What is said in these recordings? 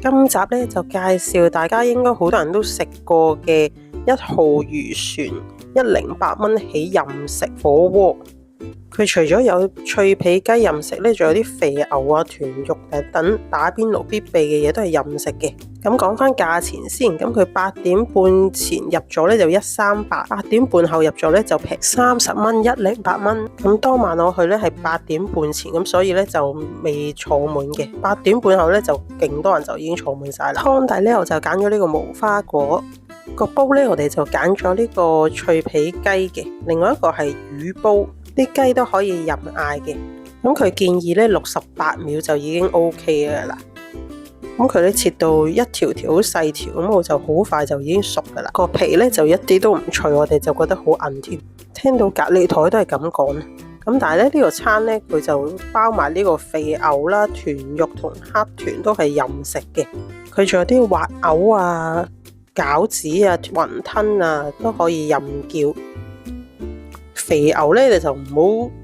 今集咧就介紹大家應該好多人都食過嘅一號漁船108蚊起任食火鍋。佢除咗有脆皮雞任食咧，仲有啲肥牛啊、豚肉等打邊爐必備嘅嘢都係任食嘅。咁講翻價錢先，咁佢8點半前入座咧就138，8點半後入座咧就平30蚊108蚊。咁當晚我去咧係8點半前，咁所以咧就未坐滿嘅。8點半後咧就勁多人就已經坐滿晒啦。湯底咧我就揀咗呢個無花果，個煲咧我哋就揀咗呢個脆皮雞嘅，另外一個係魚煲。啲雞都可以任嗌嘅，咁佢建議咧68秒就已經 OK 嘅啦。咁佢咧切到一條條好細條，咁我就好快就已經熟噶啦。個皮咧就一啲都唔脆，我哋就覺得好韌添。聽到隔離台都係咁講，咁但係咧呢個餐咧佢就包埋呢個肥牛啦、豚肉同黑豚都係任食嘅。佢仲有啲滑牛啊、餃子啊、雲吞啊都可以任叫。肥牛咧，你就唔好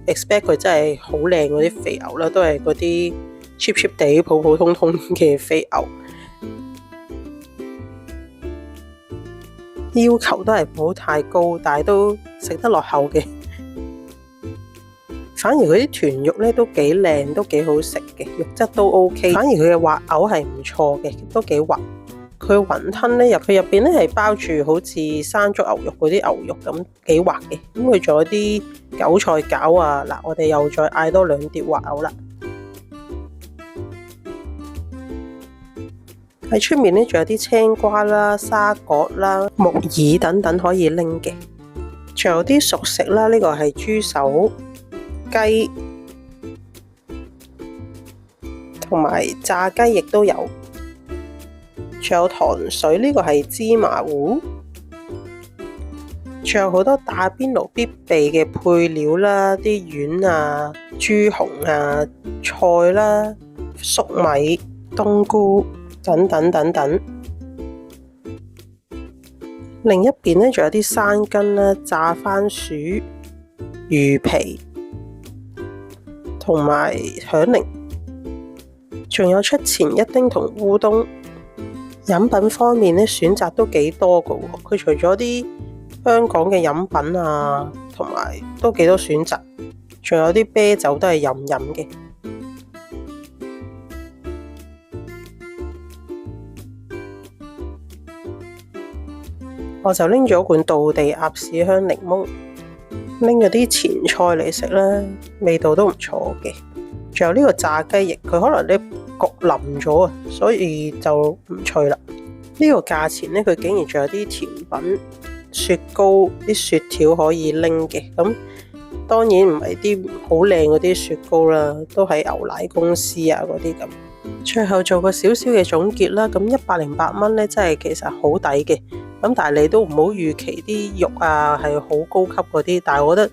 expect 佢真係好靚嗰啲肥牛啦，都係嗰啲 cheap 地、普普通通嘅肥牛，要求都係唔好太高，但係都食得落口嘅。反而佢啲豚肉咧都幾靚，都幾好食嘅，肉質都 OK。反而佢嘅滑牛係唔錯嘅，都幾滑。佢雲吞咧佢入邊咧係包住好似山竹牛肉嗰啲牛肉咁，幾滑嘅。咁佢仲有啲韭菜餃啊，嗱我哋又再嗌多2碟滑牛啦。喺出面咧仲有啲青瓜啦、沙葛啦、木耳等等可以拎嘅，仲有啲熟食啦，呢個係豬手雞同埋炸雞亦都有。仲有糖水，呢個係芝麻糊，仲有好多打邊爐必備嘅配料啦，啲丸啊、豬紅啊、菜啦、粟米、冬菇等等。另一邊呢，仲有啲生根啦、炸番薯、魚皮同埋響鈴，仲有出前一丁同烏冬。飲品方面咧，選擇都幾多㗎喎。佢除咗啲香港嘅飲品啊，同埋都幾多選擇，仲有啲啤酒都係任飲嘅。我就拎咗罐道地鴨屎香檸檬，拎咗啲前菜嚟食啦，味道都唔錯嘅。仲有呢個炸雞翼，佢可能咧焗腍咗啊，所以就唔脆啦。呢個價錢咧，佢竟然仲有啲甜品、雪糕、啲雪條可以拎嘅。咁當然唔係啲好靚嗰啲雪糕啦，都係牛奶公司啊嗰啲咁。最後做個少少嘅總結啦，咁108蚊咧，真係其實好抵嘅。咁但係你都唔好預期啲肉啊係好高級嗰啲，但係我覺得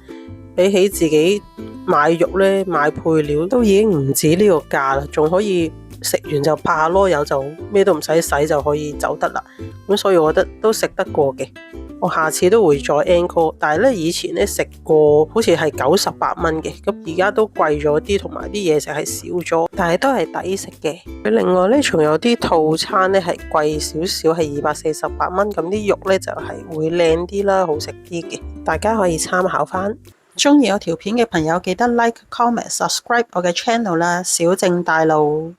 比起自己買肉咧，買配料都已經唔止呢個價啦，仲可以食完就怕囉柚，就咩都唔使洗就可以走得啦。咁所以我覺得都食得過嘅，我下次都會再 encore。但係咧以前咧食過好似係98蚊嘅，咁而家都貴咗啲，同埋啲嘢食係少咗，但係都係抵食嘅。另外咧仲有啲套餐咧係貴少少，係248蚊，咁啲肉咧就係會靚啲啦，好食啲嘅，大家可以參考翻。中意我條片嘅朋友記得 like、comment、subscribe 我嘅 channel啦，小正大路。